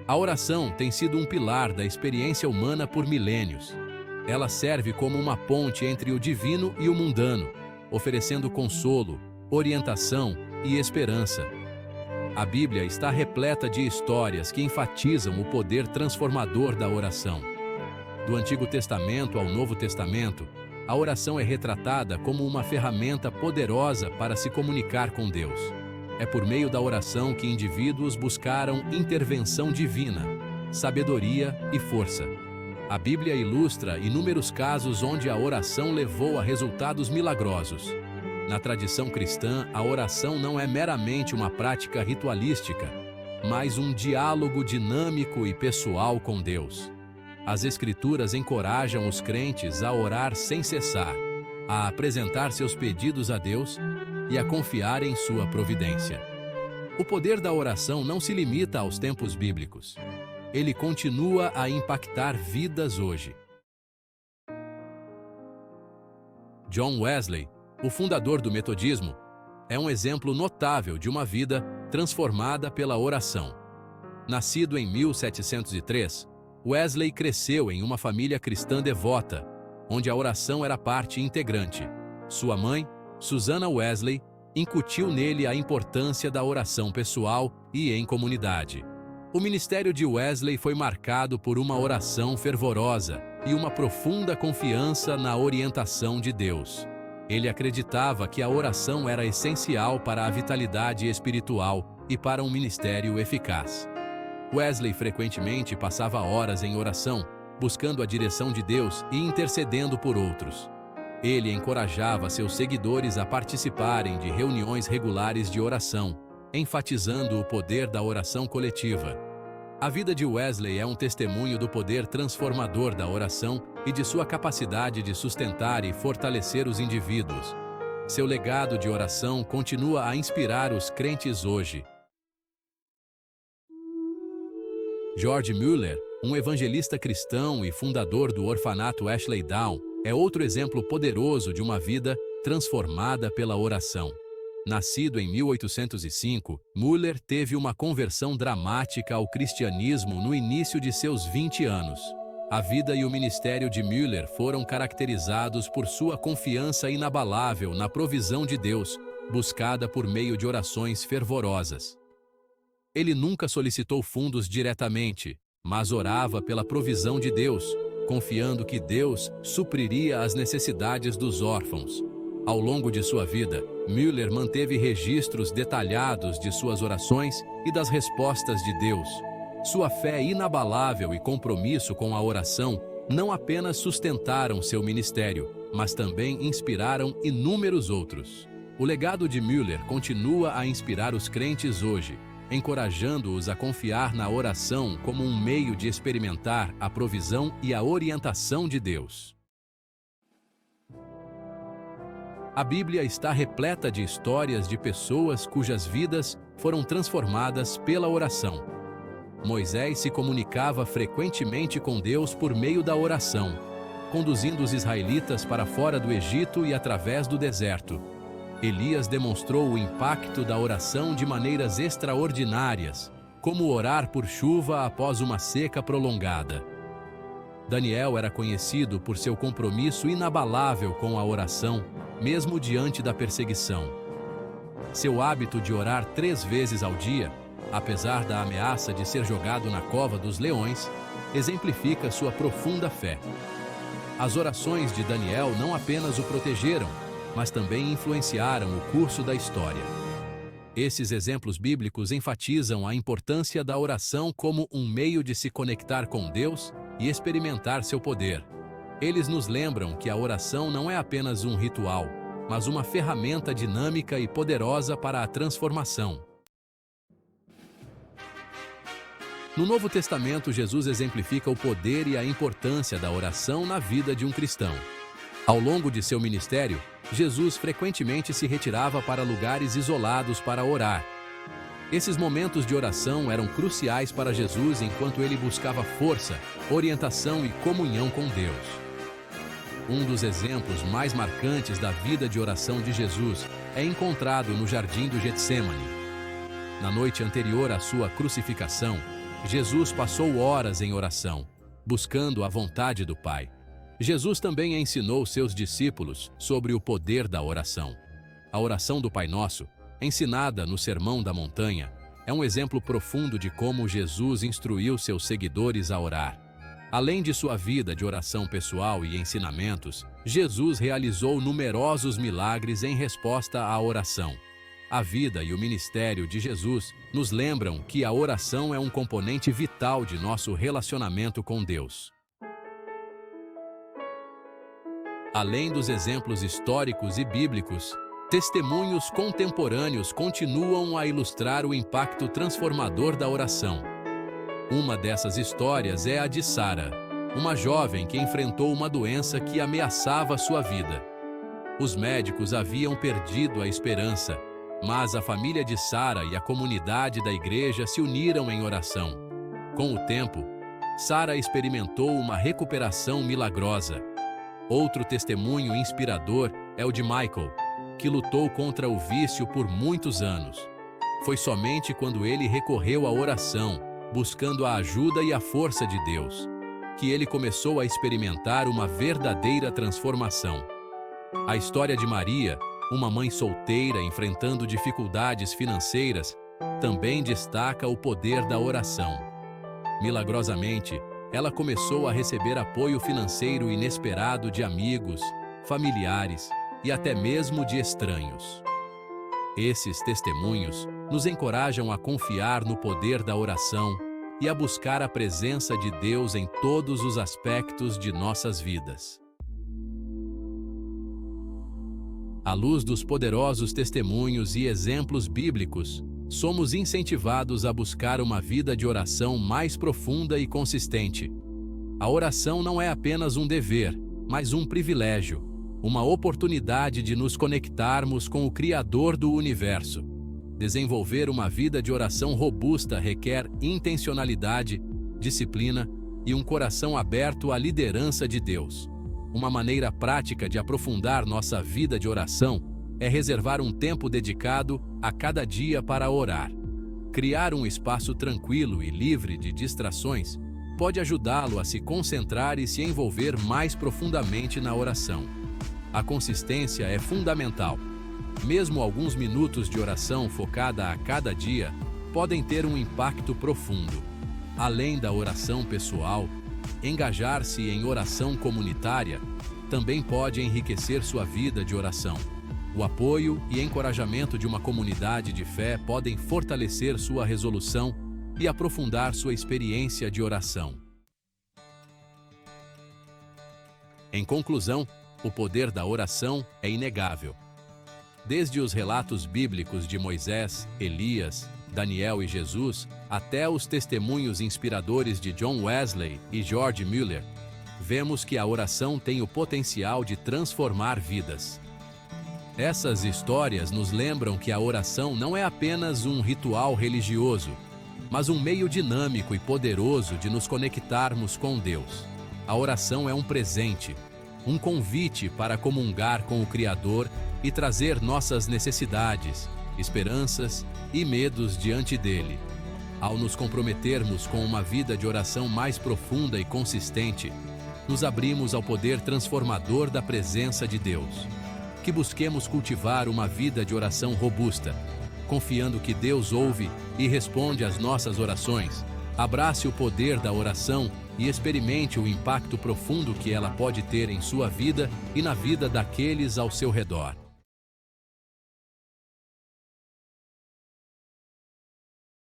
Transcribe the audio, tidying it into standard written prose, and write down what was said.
A oração tem sido um pilar da experiência humana por milênios. Ela serve como uma ponte entre o divino e o mundano, oferecendo consolo, orientação e esperança. A Bíblia está repleta de histórias que enfatizam o poder transformador da oração. Do Antigo Testamento ao Novo Testamento, a oração é retratada como uma ferramenta poderosa para se comunicar com Deus. É por meio da oração que indivíduos buscaram intervenção divina, sabedoria e força. A Bíblia ilustra inúmeros casos onde a oração levou a resultados milagrosos. Na tradição cristã, a oração não é meramente uma prática ritualística, mas um diálogo dinâmico e pessoal com Deus. As Escrituras encorajam os crentes a orar sem cessar, a apresentar seus pedidos a Deus e a confiar em sua providência. O poder da oração não se limita aos tempos bíblicos. Ele continua a impactar vidas hoje. John Wesley, o fundador do metodismo, é um exemplo notável de uma vida transformada pela oração. Nascido em 1703, Wesley cresceu em uma família cristã devota, onde a oração era parte integrante. Sua mãe, Susanna Wesley, incutiu nele a importância da oração pessoal e em comunidade. O ministério de Wesley foi marcado por uma oração fervorosa e uma profunda confiança na orientação de Deus. Ele acreditava que a oração era essencial para a vitalidade espiritual e para um ministério eficaz. Wesley frequentemente passava horas em oração, buscando a direção de Deus e intercedendo por outros. Ele encorajava seus seguidores a participarem de reuniões regulares de oração, enfatizando o poder da oração coletiva. A vida de Wesley é um testemunho do poder transformador da oração e de sua capacidade de sustentar e fortalecer os indivíduos. Seu legado de oração continua a inspirar os crentes hoje. George Mueller, um evangelista cristão e fundador do orfanato Ashley Down, é outro exemplo poderoso de uma vida transformada pela oração. Nascido em 1805, Mueller teve uma conversão dramática ao cristianismo no início de seus 20 anos. A vida e o ministério de Mueller foram caracterizados por sua confiança inabalável na provisão de Deus, buscada por meio de orações fervorosas. Ele nunca solicitou fundos diretamente, mas orava pela provisão de Deus, confiando que Deus supriria as necessidades dos órfãos. Ao longo de sua vida, Mueller manteve registros detalhados de suas orações e das respostas de Deus. Sua fé inabalável e compromisso com a oração não apenas sustentaram seu ministério, mas também inspiraram inúmeros outros. O legado de Mueller continua a inspirar os crentes hoje, encorajando-os a confiar na oração como um meio de experimentar a provisão e a orientação de Deus. A Bíblia está repleta de histórias de pessoas cujas vidas foram transformadas pela oração. Moisés se comunicava frequentemente com Deus por meio da oração, conduzindo os israelitas para fora do Egito e através do deserto. Elias demonstrou o impacto da oração de maneiras extraordinárias, como orar por chuva após uma seca prolongada. Daniel era conhecido por seu compromisso inabalável com a oração, mesmo diante da perseguição. Seu hábito de orar 3 vezes ao dia, apesar da ameaça de ser jogado na cova dos leões, exemplifica sua profunda fé. As orações de Daniel não apenas o protegeram, mas também influenciaram o curso da história. Esses exemplos bíblicos enfatizam a importância da oração como um meio de se conectar com Deus e experimentar seu poder. Eles nos lembram que a oração não é apenas um ritual, mas uma ferramenta dinâmica e poderosa para a transformação. No Novo Testamento, Jesus exemplifica o poder e a importância da oração na vida de um cristão. Ao longo de seu ministério, Jesus frequentemente se retirava para lugares isolados para orar. Esses momentos de oração eram cruciais para Jesus enquanto ele buscava força, orientação e comunhão com Deus. Um dos exemplos mais marcantes da vida de oração de Jesus é encontrado no jardim do Getsêmani. Na noite anterior à sua crucificação, Jesus passou horas em oração, buscando a vontade do Pai. Jesus também ensinou seus discípulos sobre o poder da oração. A oração do Pai Nosso, ensinada no Sermão da Montanha, é um exemplo profundo de como Jesus instruiu seus seguidores a orar. Além de sua vida de oração pessoal e ensinamentos, Jesus realizou numerosos milagres em resposta à oração. A vida e o ministério de Jesus nos lembram que a oração é um componente vital de nosso relacionamento com Deus. Além dos exemplos históricos e bíblicos, testemunhos contemporâneos continuam a ilustrar o impacto transformador da oração. Uma dessas histórias é a de Sara, uma jovem que enfrentou uma doença que ameaçava sua vida. Os médicos haviam perdido a esperança, mas a família de Sara e a comunidade da igreja se uniram em oração. Com o tempo, Sara experimentou uma recuperação milagrosa. Outro testemunho inspirador é o de Michael, que lutou contra o vício por muitos anos. Foi somente quando ele recorreu à oração, buscando a ajuda e a força de Deus, que ele começou a experimentar uma verdadeira transformação. A história de Maria, uma mãe solteira enfrentando dificuldades financeiras, também destaca o poder da oração. Milagrosamente, ela começou a receber apoio financeiro inesperado de amigos, familiares e até mesmo de estranhos. Esses testemunhos nos encorajam a confiar no poder da oração e a buscar a presença de Deus em todos os aspectos de nossas vidas. À luz dos poderosos testemunhos e exemplos bíblicos, somos incentivados a buscar uma vida de oração mais profunda e consistente. A oração não é apenas um dever, mas um privilégio, uma oportunidade de nos conectarmos com o Criador do Universo. Desenvolver uma vida de oração robusta requer intencionalidade, disciplina e um coração aberto à liderança de Deus. Uma maneira prática de aprofundar nossa vida de oração é reservar um tempo dedicado a cada dia para orar. Criar um espaço tranquilo e livre de distrações pode ajudá-lo a se concentrar e se envolver mais profundamente na oração. A consistência é fundamental. Mesmo alguns minutos de oração focada a cada dia podem ter um impacto profundo. Além da oração pessoal, engajar-se em oração comunitária também pode enriquecer sua vida de oração. O apoio e encorajamento de uma comunidade de fé podem fortalecer sua resolução e aprofundar sua experiência de oração. Em conclusão, o poder da oração é inegável. Desde os relatos bíblicos de Moisés, Elias, Daniel e Jesus, até os testemunhos inspiradores de John Wesley e George Mueller, vemos que a oração tem o potencial de transformar vidas. Essas histórias nos lembram que a oração não é apenas um ritual religioso, mas um meio dinâmico e poderoso de nos conectarmos com Deus. A oração é um presente, um convite para comungar com o Criador e trazer nossas necessidades, esperanças e medos diante dele. Ao nos comprometermos com uma vida de oração mais profunda e consistente, nos abrimos ao poder transformador da presença de Deus. Que busquemos cultivar uma vida de oração robusta, confiando que Deus ouve e responde às nossas orações. Abrace o poder da oração e experimente o impacto profundo que ela pode ter em sua vida e na vida daqueles ao seu redor.